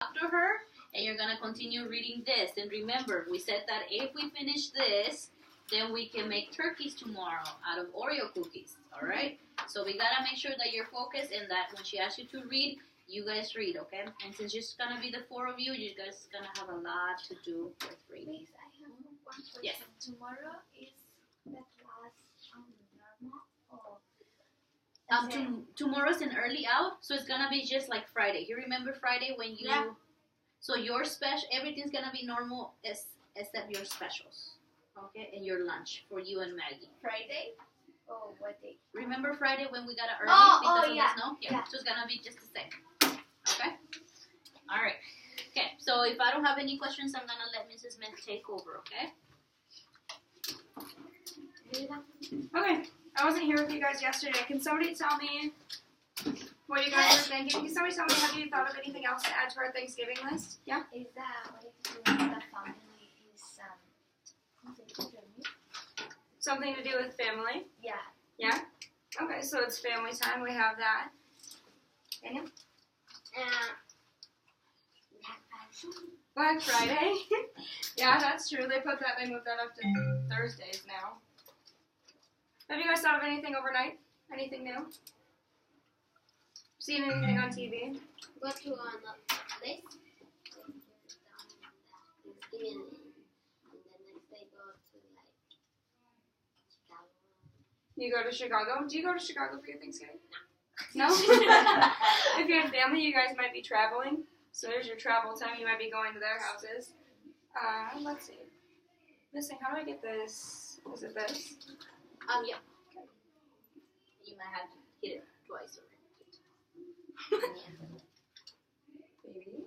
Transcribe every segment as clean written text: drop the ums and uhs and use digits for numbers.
after her, and you're gonna continue reading this. And remember, we said that if we finish this, then we can make turkeys tomorrow out of Oreo cookies. All right? So we gotta make sure that you're focused and that when she asks you to read, you guys read, okay? And since it's gonna be the four of you, you guys gonna have a lot to do with reading. Please, I have one question. Yes. Tomorrow is the class normal or Tomorrow's an early out, so it's gonna be just like Friday. You remember Friday when you? Yeah. So your special, everything's gonna be normal except your specials, okay, and your lunch for you and Maggie. Friday? Oh, what day? Remember Friday when we got an early Oh, because of yeah. the snow? Yeah. So it's gonna be just the same. Okay. All right. Okay. So if I don't have any questions, I'm gonna let Mrs. Smith take over. Okay. Okay, I wasn't here with you guys yesterday. Can somebody tell me what you guys are thinking? Can somebody tell me, have you thought of anything else to add to our Thanksgiving list? Yeah? Is that what is the family is Something to do with family? yeah. Yeah? Okay, so it's family time. We have that. Daniel? Black Friday? Yeah, that's true. They moved that up to Thursdays now. Have you guys thought of anything overnight? Anything new? Seen anything on TV? Go to another place. Thanksgiving, and the next day go to like Chicago. You go to Chicago? Do you go to Chicago for your Thanksgiving? No? If you have family, you guys might be traveling. So there's your travel time. You might be going to their houses. Let's see. Missing, how do I get this? Is it this? Yeah. You might have to hit it twice already. Baby.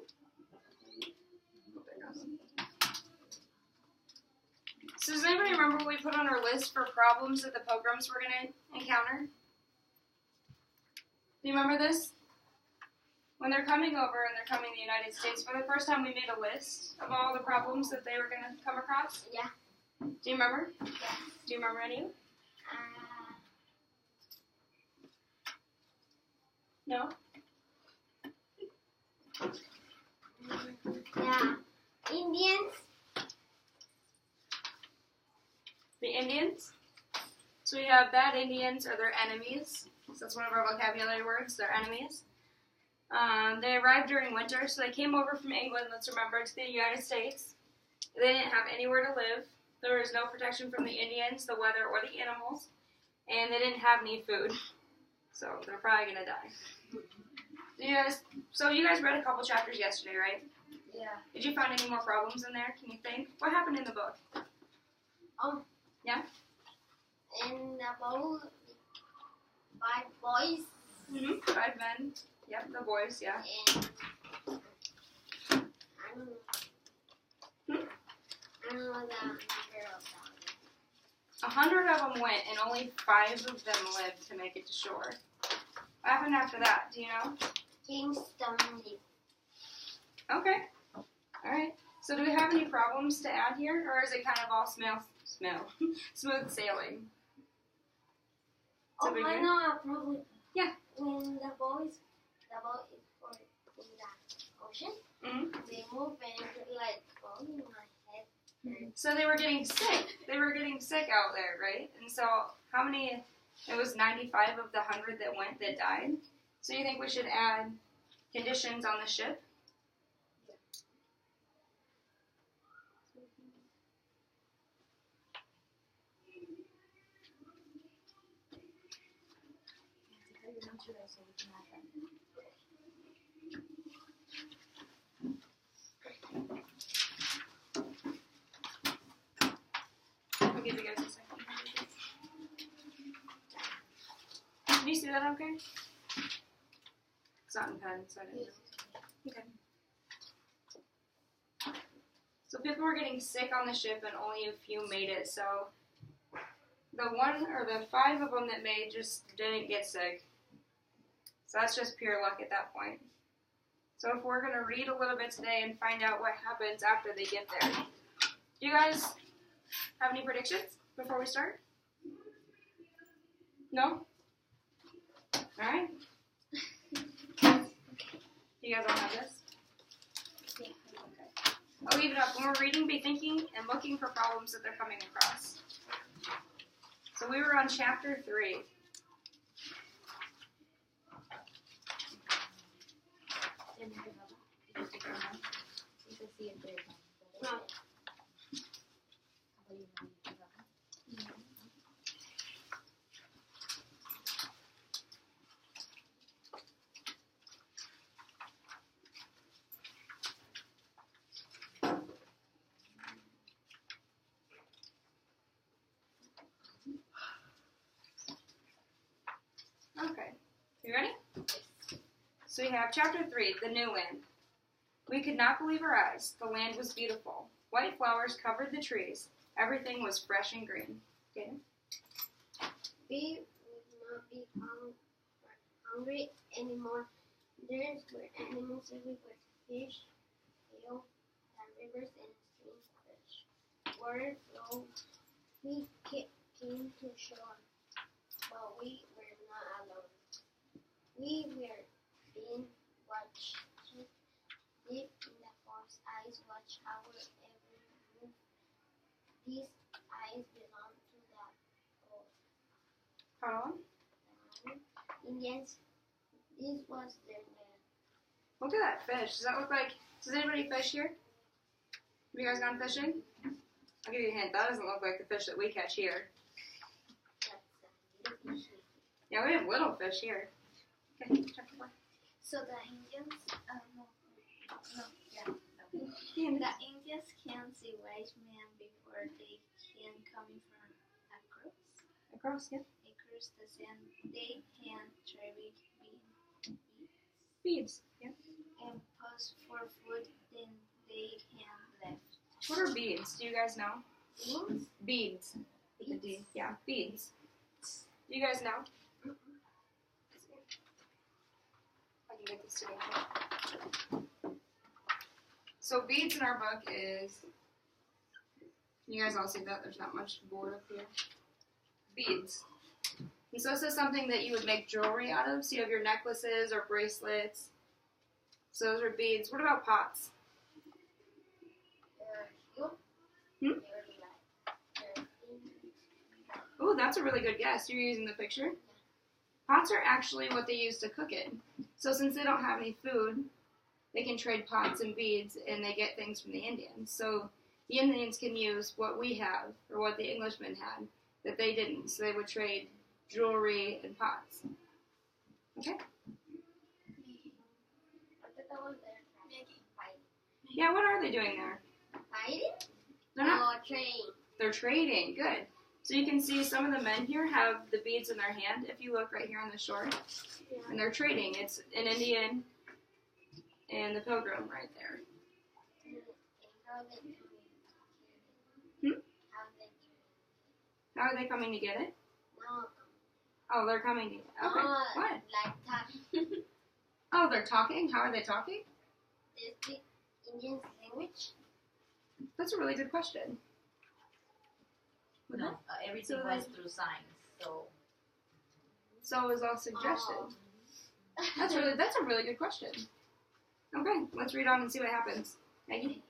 So does anybody remember what we put on our list for problems that the pilgrims were going to encounter? Do you remember this? When they're coming over and they're coming to the United States, for the first time we made a list of all the problems that they were going to come across. Yeah. Do you remember? Yeah. Do you remember any? No? Yeah. Indians. The Indians. So we have bad Indians or their enemies. So that's one of our vocabulary words, their enemies. They arrived during winter, so they came over from England, let's remember, to the United States. They didn't have anywhere to live. There was no protection from the Indians, the weather, or the animals. And they didn't have any food. So they're probably going to die. So you guys read a couple chapters yesterday, right? Yeah. Did you find any more problems in there? Can you think? What happened in the book? In the boat, 5 boys. Mm-hmm. 5 men. Yep, the boys, yeah. And I don't know the number of them. 100 of them went, and only 5 of them lived to make it to shore. What happened after that? Do you know? Kingston. Okay. All right. So do we have any problems to add here, or is it kind of all smooth sailing? I know a problem. Yeah. When the boat is in the ocean, Mm-hmm. they move and like going in my head. So they were getting sick. They were getting sick out there, right? And so how many? It was 95 of the 100 that went that died. So you think we should add conditions on the ship? I'll give you guys a second. Can you see that okay? It's not in pen, so I didn't know. Okay. So people were getting sick on the ship and only a few made it, so the 5 of them that made just didn't get sick. So that's just pure luck at that point. So if we're going to read a little bit today and find out what happens after they get there. Do you guys have any predictions before we start? No? Alright. You guys all have this? I'll leave it up. When we're reading, be thinking and looking for problems that they're coming across. So we were on chapter 3. No. Okay. You ready? So we have chapter 3, the new land. We could not believe our eyes. The land was beautiful. White flowers covered the trees. Everything was fresh and green. Okay. We would not be hungry anymore. There were animals everywhere, fish, hail, and rivers and streams of fish. Water flowed. We came to shore, but we were not alone. We were being watched. Deep in the forest, eyes watch our every move. These eyes belong to the Indians. This was their land. Look at that fish. Does that look like... Does anybody fish here? Have you guys gone fishing? I'll give you a hint. That doesn't look like the fish that we catch here. That's a little fish. Yeah, we have little fish here. Okay, chapter 4. So the Indians, Yeah, the Indians can see white men before they can coming from across, yeah. across the sand. They can trade Beads, yeah. and pause for food. Then they can left. What are beads? Do you guys know? Beans? Beads. With a D. Yeah, beads. Do you guys know? I can get this together. So beads in our book is, you guys all see that? There's not much board up here. Beads. And so this is something that you would make jewelry out of. So you have your necklaces or bracelets. So those are beads. What about pots? Hmm? Oh, that's a really good guess. You're using the picture. Pots are actually what they use to cook in. So since they don't have any food, they can trade pots and beads, and they get things from the Indians. So the Indians can use what we have, or what the Englishmen had, that they didn't. So they would trade jewelry and pots. Okay? Yeah, what are they doing there? Fighting? They're not. Oh, train. They're trading. Good. So you can see some of the men here have the beads in their hand, if you look right here on the shore. Yeah. And they're trading. It's an Indian and the pilgrim right there. How are they coming? Hmm? How are they How are they coming to get it? No. Oh, they're coming to get it. Okay. What? Like talking. Oh, they're talking? How are they talking? They speak Indian language. That's a really good question. No, everything So was then- through signs. So it was all suggested. Oh. That's a really good question. Okay, let's read on and see what happens. Maggie?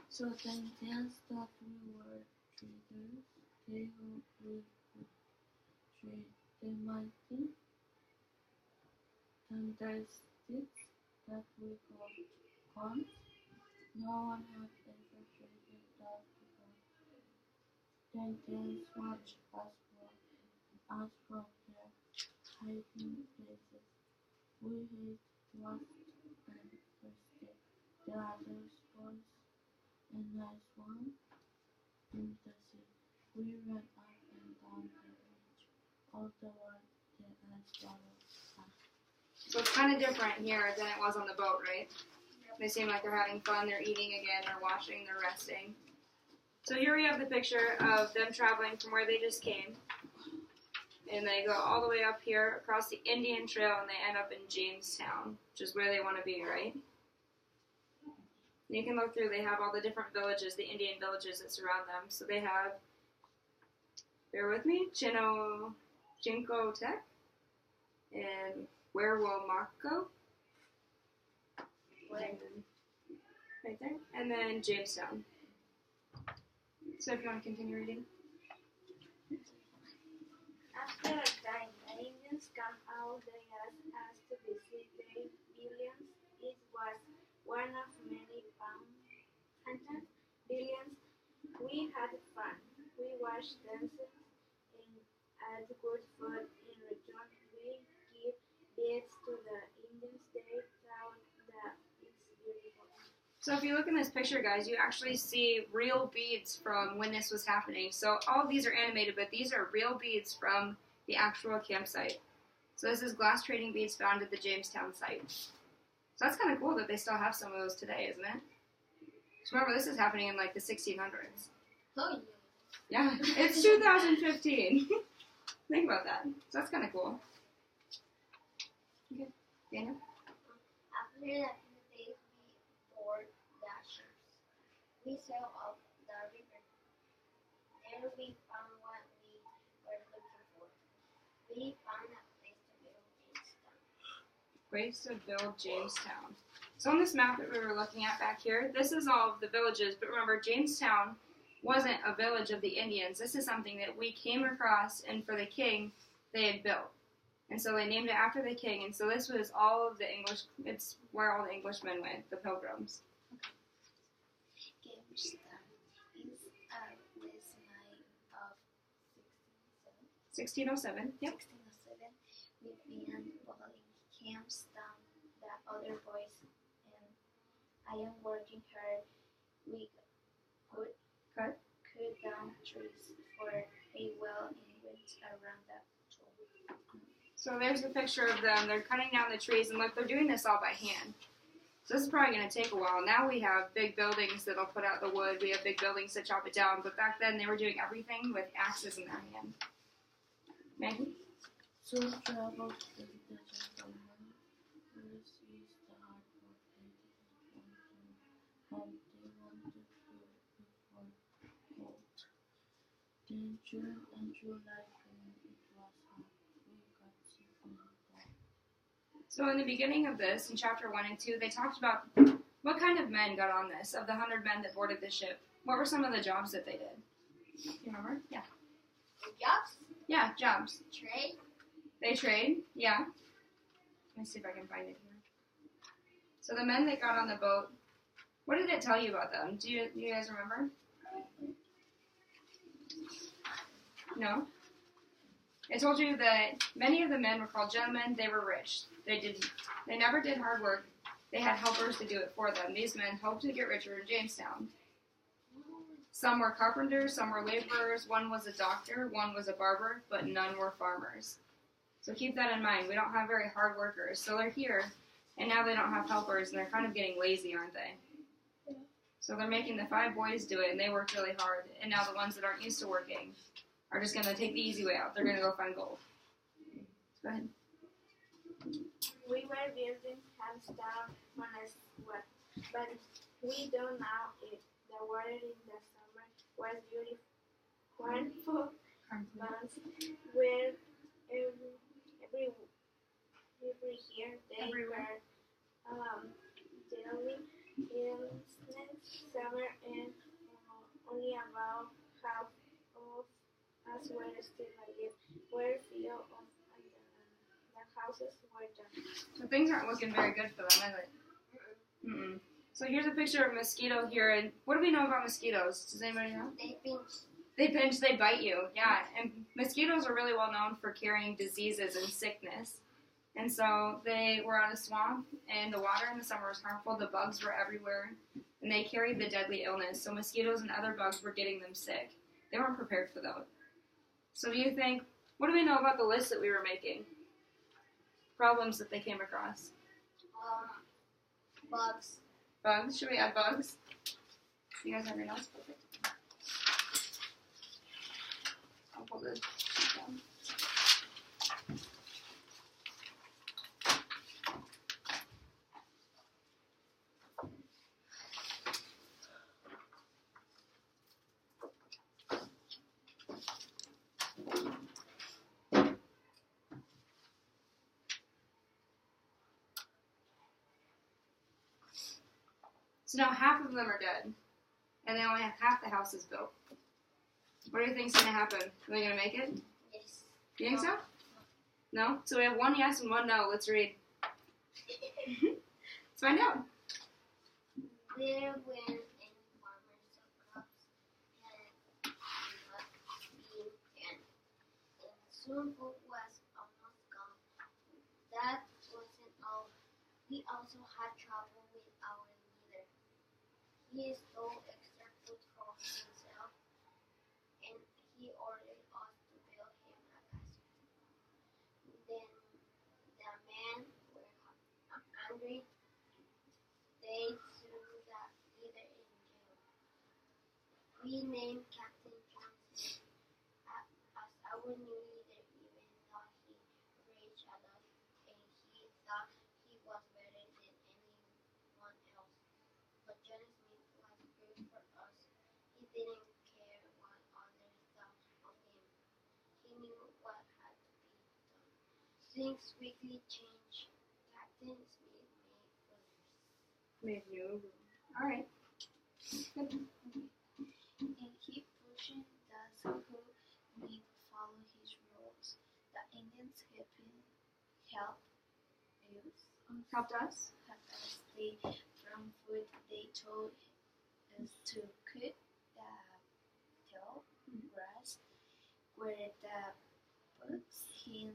So the Indians that we were traders, they who would trade the mighty, and the sticks that we called corn. No one had ever traded that before. The Indians watched us from their hiding places. We hid last and thirsty. The others was a nice one in the sea. We ran up and down the beach, all the while the ice bottles passed. So it's kind of different here than it was on the boat, right? They seem like they're having fun, they're eating again, they're washing, they're resting. So here we have the picture of them traveling from where they just came. And they go all the way up here across the Indian Trail and they end up in Jamestown, which is where they want to be, right? And you can look through, they have all the different villages, the Indian villages that surround them. So they have, bear with me, Chincoteague and Werewolmako. right there, and then Jamestown. So if you want to continue reading. After a time, the Indians come out. They asked us to visit their billions. It was one of many billions. We had fun. We watched dances and ate good food. In return, we give beads to the Indians. They thought that it's beautiful. So if you look in this picture, guys, you actually see real beads from when this was happening. So all of these are animated, but these are real beads from the actual campsite. So this is glass trading beads found at the Jamestown site. So that's kind of cool that they still have some of those today, isn't it? So remember, this is happening in like the 1600s. Oh, Yeah, it's 2015. Think about that. So that's kind of cool. Okay, Daniel? after that days we board the ships. We sailed up the river. There we found what we were looking for. We found a place to build Jamestown. Place to build Jamestown. So on this map that we were looking at back here, this is all of the villages, but remember, Jamestown wasn't a village of the Indians. This is something that we came across, and for the king, they had built. And so they named it after the king, and so this was all of the English, it's where all the Englishmen went, the pilgrims. Jamestown is a list night of 1607, yep. 1607. We began building camps down the other boys, and I am working hard. We cut down trees for a well and went around the tool. So there's a picture of them. They're cutting down the trees, and look, they're doing this all by hand. So this is probably going to take a while. Now we have big buildings that'll put out the wood. We have big buildings that chop it down. But back then, they were doing everything with axes in their hand. Maggie? So traveled to the desert of Moab, where sees the hard work they wanted food before cold. Then June and July when it was hot, we got sick and died. So in the beginning of this, in chapter 1 and 2, they talked about what kind of men got on this, of the 100 men that boarded the ship. What were some of the jobs that they did? Do you remember? Yeah. Jobs? Yeah, jobs. Trade? They trade, yeah. Let me see if I can find it here. So the men that got on the boat, what did it tell you about them? Do you guys remember? No? It told you that many of the men were called gentlemen. They were rich. They never did hard work. They had helpers to do it for them. These men hoped to get richer in Jamestown. Some were carpenters, some were laborers, one was a doctor, one was a barber, but none were farmers. So keep that in mind. We don't have very hard workers. So they're here, and now they don't have helpers, and they're kind of getting lazy, aren't they? So they're making the 5 boys do it, and they worked really hard. And now the ones that aren't used to working are just going to take the easy way out. They're going to go find gold. Go ahead. We were building Jamestown on a sweat, but we don't know if the water in the summer was beautiful. Wonderful months where every year they were daily illness, summer, and only about half of us were still alive. Were few of the houses were done. So things aren't looking very good for them, is it? Mm-mm. So here's a picture of a mosquito here, and what do we know about mosquitoes? Does anybody know? They pinch. They pinch, they bite you, yeah. And mosquitoes are really well known for carrying diseases and sickness. And so they were on a swamp, and the water in the summer was harmful. The bugs were everywhere, and they carried the deadly illness. So mosquitoes and other bugs were getting them sick. They weren't prepared for that. So do you think, what do we know about the list that we were making? Problems that they came across. Bugs. Bugs? Should we add bugs? You guys have your notes? Perfect. I'll pull this down. So So now half of them are dead, and they only have half the house is built. What do you think's gonna happen? Are they gonna make it? Yes. You think so? No? So we have one yes and one no. Let's read. Let's find out. There when any farmers of crops had not been and soon food was almost gone. That wasn't all. We also had trouble with our leader. He stole extra food for himself, and he ordered us to build him a castle. Then the men were angry. They threw the leader in jail. We named Captain Johnson as our new leader, even though he raged a lot and he thought he was better than anyone else. But John Smith was good for us. He didn't care what others thought of him. He knew what had to be done. Things quickly changed. Captain Smith made Made you. All right. Good. And he pushed those who did follow his rules. The Indians Helped us. They from food they told us to cut the tall grass where the bugs he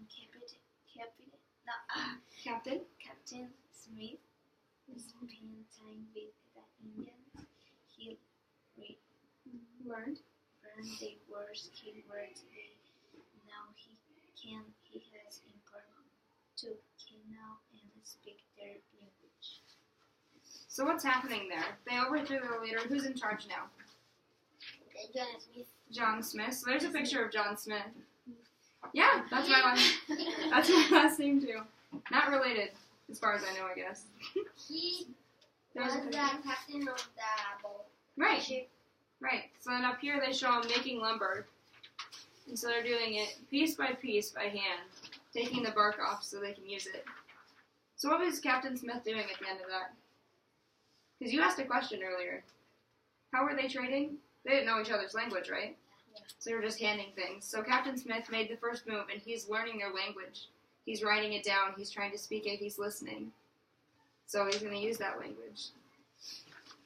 Captain Smith spent time with the Indians. He Learned. learned the words keywords now he has important to know and speak their language. So what's happening there? They overthrew their leader. Who's in charge now? John Smith. John Smith. So there's a picture of John Smith. Yeah, that's my last. That's my last name too. Not related, as far as I know, I guess. He There's was a the picture. captain of the boat. Right. Ship. Right. So then up here they show them making lumber. And so they're doing it piece by hand, taking the bark off so they can use it. So what was Captain Smith doing at the end of that? Because you asked a question earlier. How were they trading? They didn't know each other's language, right? Yeah. So they were just handing things. So Captain Smith made the first move, and he's learning their language. He's writing it down. He's trying to speak it. He's listening. So he's going to use that language.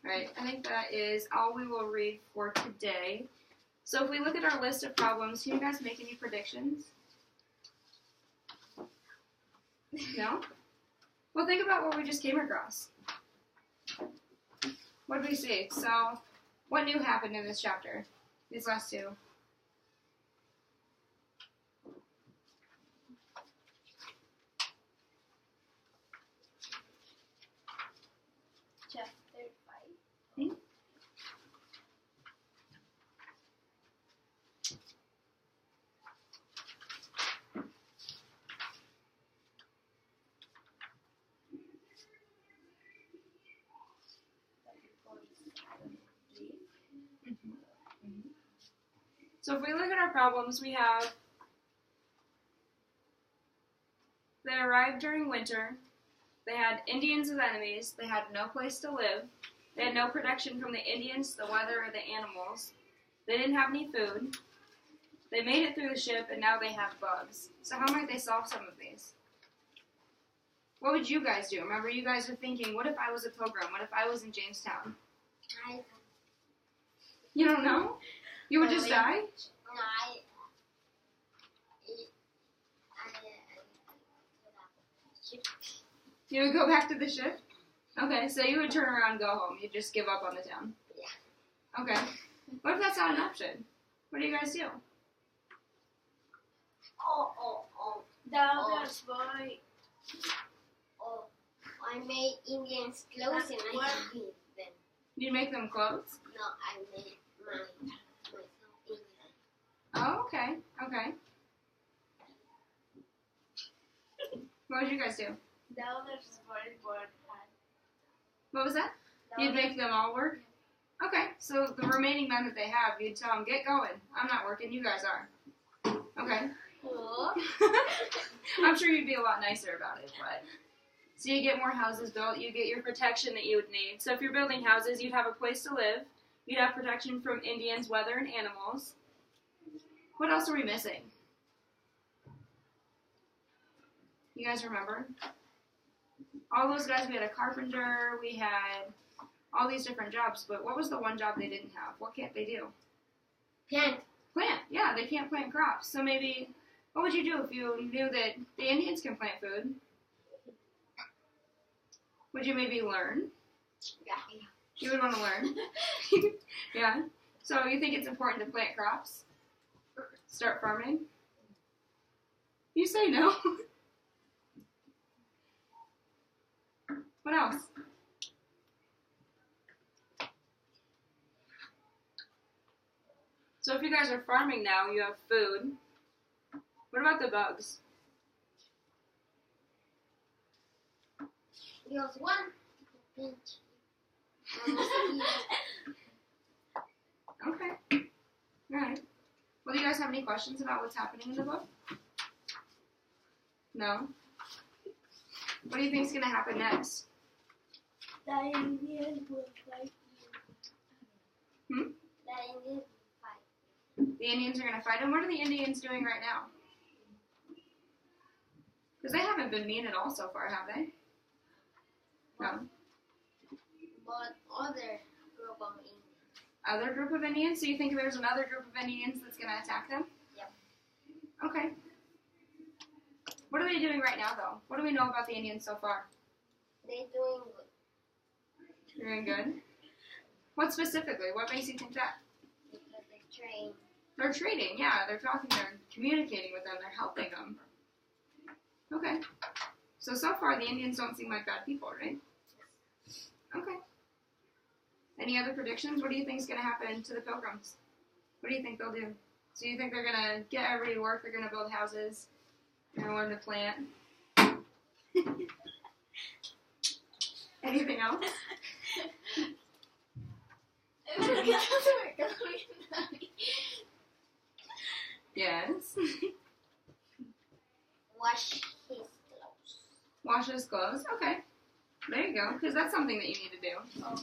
All right, I think that is all we will read for today. So if we look at our list of problems, can you guys make any predictions? No? Well, think about what we just came across. What did we see? So, what new happened in this chapter? These last two. Chapter 5. So if we look at our problems, we have they arrived during winter, they had Indians as enemies, they had no place to live, they had no protection from the Indians, the weather, or the animals, they didn't have any food, they made it through the ship, and now they have bugs. So how might they solve some of these? What would you guys do? Remember, you guys were thinking, what if I was a pilgrim? What if I was in Jamestown? You don't know? You would just die? You would go back to the ship? Okay, so you would turn around and go home. You'd just give up on the town? Yeah. Okay. What if that's not an option? What do you guys do? That's why I made Indians clothes and I can give them. You'd make them clothes? No, I made myself Indian. Oh, okay. Okay. What would you guys do? that's why what What was that? You'd make them all work? Okay, so the remaining men that they have, you'd tell them, get going. I'm not working, you guys are. Okay. I'm sure you'd be a lot nicer about it, but So you get more houses built, you get your protection that you would need. So if you're building houses, you'd have a place to live. You'd have protection from Indians, weather, and animals. What else are we missing? You guys remember? All those guys, we had a carpenter, we had all these different jobs, but what was the one job they didn't have? What can't they do? Plant. Plant, yeah, they can't plant crops. So maybe, what would you do if you knew that the Indians can plant food? Would you maybe learn? Yeah. You would want to learn? Yeah. So you think it's important to plant crops? Start farming? You say no. What else? So if you guys are farming now, you have food. What about the bugs? There's one. Pinch. Okay. Alright. Well, do you guys have any questions about what's happening in the book? No? What do you think is going to happen next? The Indians will fight you. Hmm? The Indians will fight. The Indians are going to fight them. What are the Indians doing right now? Because they haven't been mean at all so far, have they? No. But other group of Indians. Other group of Indians? So you think there's another group of Indians that's going to attack them? Yep. Okay. What are they doing right now, though? What do we know about the Indians so far? They're doing good. They're doing good. What specifically? What makes you think that? Because they train. They're trading, yeah. They're talking, they're communicating with them, they're helping them. Okay. So far, the Indians don't seem like bad people, right? Okay. Any other predictions? What do you think is going to happen to the Pilgrims? What do you think they'll do? So you think they're going to get everybody to work, they're going to build houses, they're going to learn to plant? Anything else? Yes. Wash his clothes. Wash his clothes? Okay. There you go, because that's something that you need to do. Oh.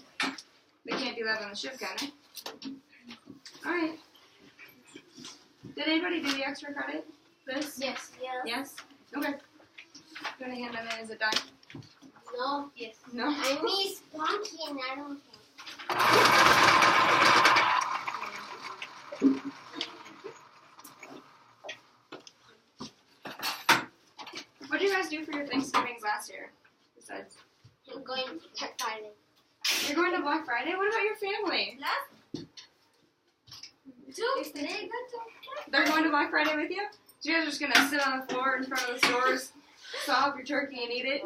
They can't do that on the ship, can they? Alright. Did anybody do the extra credit? This? Yes. Yes. Yes? Okay. Do you want to hand them in as a dime? No. Yes. No? I need spunky and I don't think. What did you guys do for your Thanksgivings last year? Besides, I'm going to Black Friday. you're going to Black Friday? What about your family? They're going to Black Friday with you? So you guys are just going to sit on the floor in front of the stores, saw up your turkey and eat it?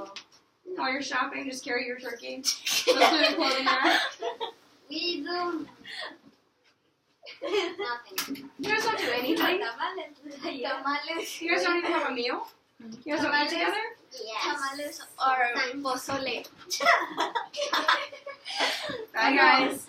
While you're shopping, just carry your turkey. Go through the clothing rack. We do nothing. You guys don't do anything? Tamales. You guys don't even have a meal? You guys don't eat together? Yes. Tamales or pozole. Bye, guys.